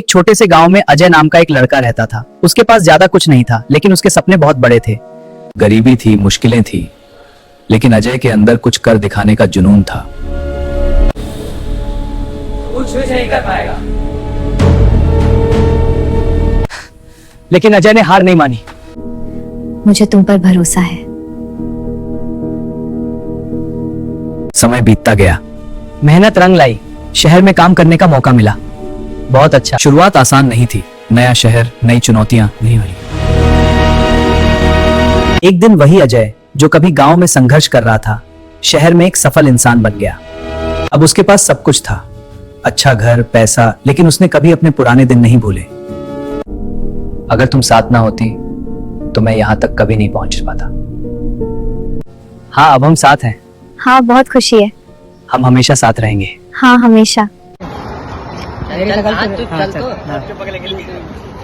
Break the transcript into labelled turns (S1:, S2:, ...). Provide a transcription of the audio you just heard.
S1: एक छोटे से गांव में अजय नाम का एक लड़का रहता था। उसके पास ज्यादा कुछ नहीं था, लेकिन उसके सपने बहुत बड़े थे।
S2: गरीबी थी, मुश्किलें थी, लेकिन अजय के अंदर कुछ कर दिखाने का जुनून था।
S1: कुछ भी नहीं कर पाएगा। लेकिन अजय ने हार नहीं मानी।
S3: मुझे तुम पर भरोसा है।
S2: समय बीतता गया।
S1: मेहनत रंग लाई। शहर में काम करने का मौका मिला। बहुत अच्छा।
S2: शुरुआत आसान नहीं थी। नया शहर, नई चुनौतियां नहीं मिली।
S1: एक दिन वही अजय जो कभी गांव में संघर्ष कर रहा था, शहर में एक सफल इंसान बन गया। अब उसके पास सब कुछ था, अच्छा घर, पैसा, लेकिन उसने कभी अपने पुराने दिन नहीं भूले। अगर तुम साथ ना होती तो मैं यहाँ तक कभी नहीं पहुंच पाता। हाँ, अब हम साथ हैं।
S3: हाँ, बहुत खुशी है।
S1: हम हमेशा साथ रहेंगे।
S3: हाँ, हमेशा।